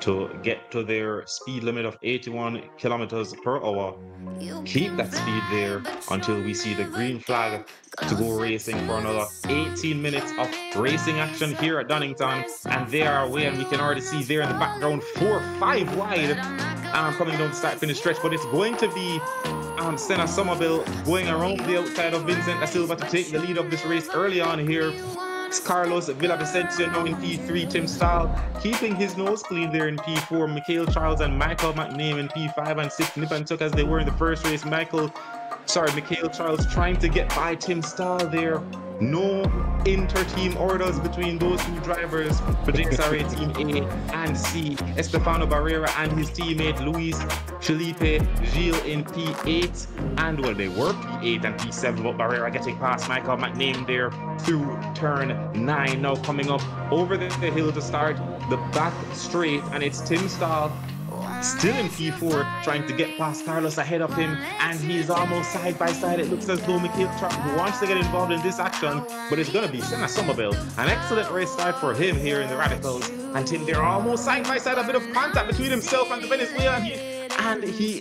to get to their speed limit of 81 kilometers per hour. Keep that speed there until we see the green flag to go racing for another 18 minutes of racing action here at Donington. And they are away, and we can already see there in the background 4-5 wide coming down the start-finish stretch. But it's going to be Senna Somerville going around the outside of Vincent Da Silva to take the lead of this race early on here. It's Carlos Villavicencio now in P3, Tim Stahl keeping his nose clean there in P4, Mikhail Charles and Michael McName in P5 and 6, nip and tuck as they were in the first race. Mikhail Charles trying to get by Tim Stahl there. No inter-team orders between those two drivers for JSRA Team A and C. Estefano Barrera and his teammate Luis Felipe Gil in P8. And well, they were P8 and P7, but Barrera getting past Michael McName there through turn 9. Now coming up over the hill to start the back straight, and it's Tim Stahl still in P4 trying to get past Carlos ahead of him, and he's almost side by side. It looks as though Mikhail Charles wants to get involved in this action, but it's going to be Senna Somerville. An excellent race start for him here in the Radicals, and Tim, they're almost side by side. A bit of contact between himself and the Venezuelan, and he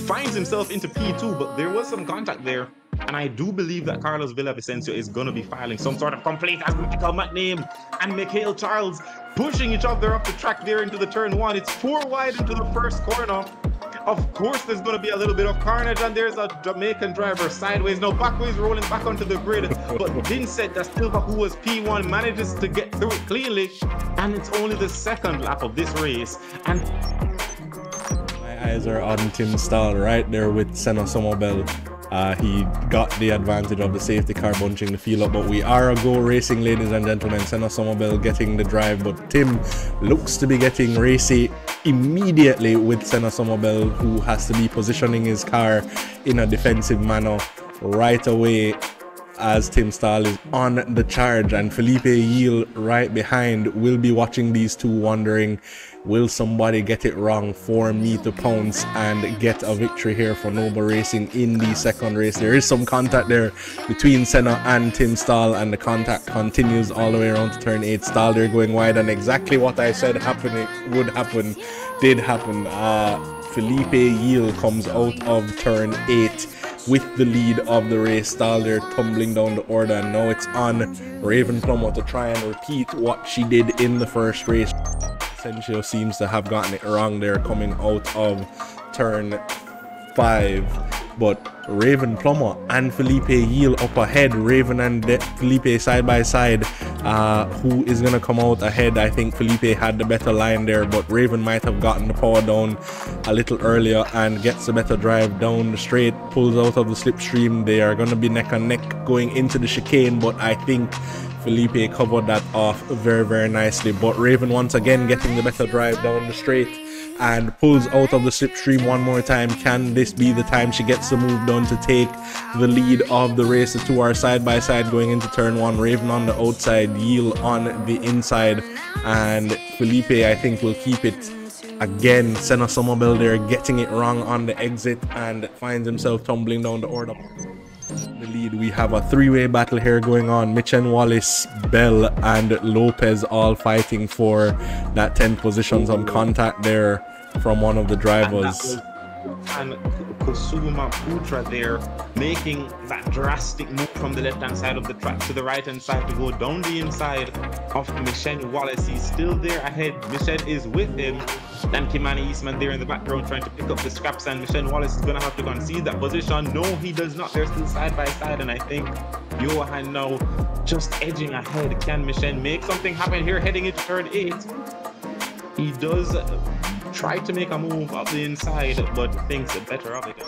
finds himself into P2, but there was some contact there. And I do believe that Carlos Villavicencio is going to be filing some sort of complaint as Michael McName and Mikhail Charles pushing each other up the track there into the turn 1. It's 4 wide into the first corner. Of course, there's going to be a little bit of carnage, and there's a Jamaican driver sideways, no backways, rolling back onto the grid. But Vincent Da Silva, who was P1, manages to get through it cleanly, and it's only the second lap of this race. And my eyes are on Tim Stahl right there with Senna Somerville. He got the advantage of the safety car bunching the field up, but we are a go racing, ladies and gentlemen. Senna Somerville getting the drive, but Tim looks to be getting racy immediately with Senna Somerville, who has to be positioning his car in a defensive manner right away as Tim Stahl is on the charge, and Felipe Yiel right behind will be watching these two, wondering, will somebody get it wrong for me to pounce and get a victory here for Noble Racing in the second race? There is some contact there between Senna and Tim Stahl, and the contact continues all the way around to turn 8. Stahl there going wide, and exactly what I said would happen did happen. Felipe Yiel comes out of turn 8 with the lead of the race. Stahl there tumbling down the order, and now it's on Raven Plummer to try and repeat what she did in the first race. Essentially seems to have gotten it wrong there coming out of turn 5, but Raven Plummer and Felipe Yiel up ahead. Raven and Felipe side by side. Who is going to come out ahead? I think Felipe had the better line there, but Raven might have gotten the power down a little earlier and gets a better drive down the straight, pulls out of the slipstream. They are going to be neck and neck going into the chicane, but I think Felipe covered that off very, very nicely. But Raven once again getting the better drive down the straight and pulls out of the slipstream one more time. Can this be the time she gets the move done to take the lead of the race? The two are side by side going into turn 1. Raven on the outside, Yiel on the inside, and Felipe, I think, will keep it. Again, Senna Somerville there getting it wrong on the exit and finds himself tumbling down the order. The lead, we have a three-way battle here going on. Mitchen Wallace, Bell and Lopez all fighting for that 10th position. Some contact there from one of the drivers. And Kusuma Putra there making that drastic move from the left-hand side of the track to the right-hand side to go down the inside of Mitchen Wallace. He's still there ahead. Mitchen is with him. And Kimani Eastman there in the background trying to pick up the scraps, and Mitchen Wallace is going to have to concede that position. No, he does not. They're still side by side, and I think Johan now just edging ahead. Can Mitchen make something happen here heading into turn 8? He does try to make a move up the inside, but thinks better of it.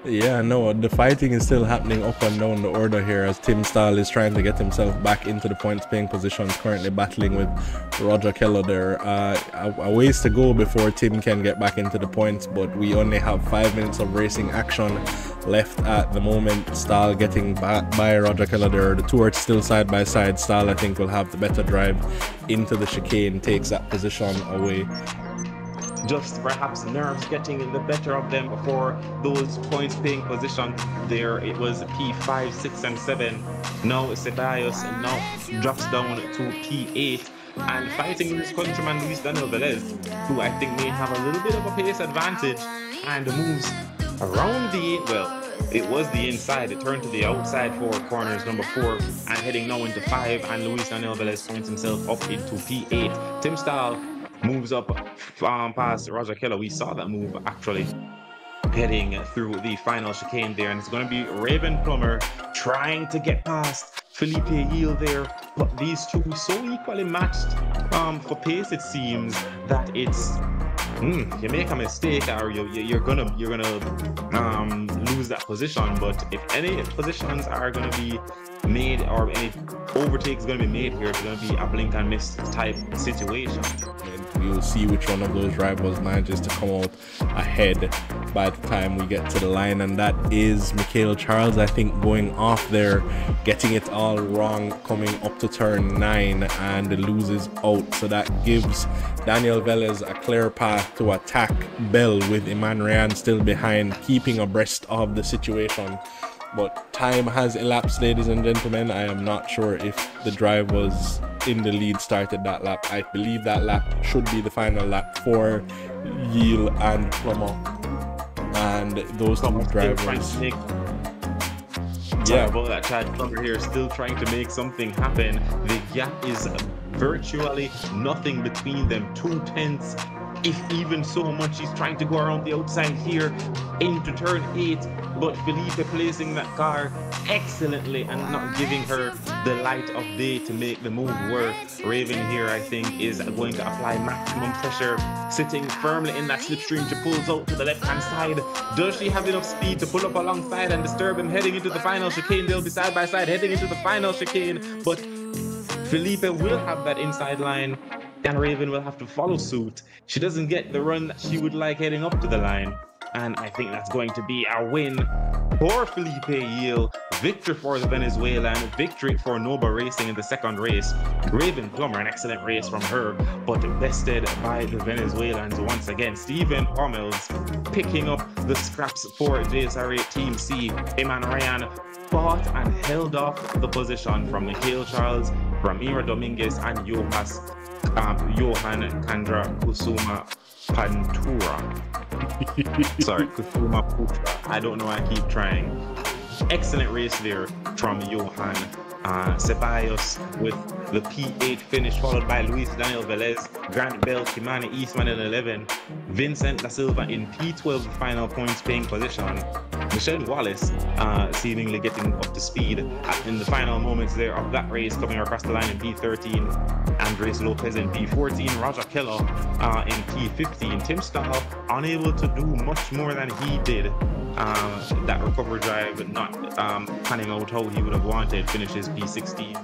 Yeah, no, the fighting is still happening up and down the order here as Tim Stahl is trying to get himself back into the points paying positions, currently battling with Roger Keller there. A ways to go before Tim can get back into the points, but we only have 5 minutes of racing action left at the moment. Stahl getting back by Roger Keller there. The two are still side by side. Stahl, I think, will have the better drive into the chicane, takes that position away. Just perhaps nerves getting in the better of them for those points paying position there. It was P5, 6 and 7. Now Ceballos now drops down to P8. and fighting his countryman Luis Daniel Velez, who I think may have a little bit of a pace advantage, and moves around it was the inside. It turned to the outside for corners number 4 and heading now into 5, and Luis Daniel Velez finds himself up into P8. Tim Stahl moves up past Roger Keller. We saw that move actually heading through the final chicane there, and it's going to be Raven Plummer trying to get past Felipe Yield there, but these two so equally matched for pace. It seems that it's you make a mistake or you're gonna lose that position. But if any positions are gonna be made or any overtake is gonna be made here, it's gonna be a blink and miss type situation. And we'll see which one of those rivals manages to come out ahead by the time we get to the line, and that is Mikhail Charles, I think, going off there, getting it all wrong, coming up to turn 9 and loses out. So that gives Daniel Velez a clear path to attack Bell with Iman Ryan still behind, keeping abreast of the situation. But time has elapsed, ladies and gentlemen. I am not sure if the drive was in the lead started that lap. I believe that lap should be the final lap for Yield and Plummer. And those two drivers. Sorry about that, Chad Plummer here, still trying to make something happen. The gap is virtually nothing between them, 2/10, if even so much. He's trying to go around the outside here into turn 8, but Felipe placing that car excellently and not giving her the light of day to make the move work. Raven here, I think, is going to apply maximum pressure, sitting firmly in that slipstream. She pulls out to the left-hand side. Does she have enough speed to pull up alongside and disturb him heading into the final chicane? They'll be side by side heading into the final chicane, but Felipe will have that inside line, and Raven will have to follow suit. She doesn't get the run that she would like heading up to the line, and I think that's going to be a win for Felipe Yield. Victory for the Venezuelan, victory for Nova Racing in the second race. Raven Plummer, an excellent race from her, but bested by the Venezuelans once again. Stephen Hummels picking up the scraps for JSRA Team C. Iman Ryan fought and held off the position from Mikhail Charles, Ramiro Dominguez, and Johan Kandra Kusuma Pantura. Sorry, Kusuma Putra. I don't know, I keep trying. Excellent race there from Johan Ceballos with the P8 finish, followed by Luis Daniel Velez, Grant Bell, Kimani Eastman in 11, Vincent Da Silva in P12, the final points paying position. Michelle Wallace seemingly getting up to speed in the final moments there of that race, coming across the line in P13. Andres Lopez in P14, Roger Keller in P15. Tim Stahl unable to do much more than he did. That recovery drive not panning out how he would have wanted, finishes P16.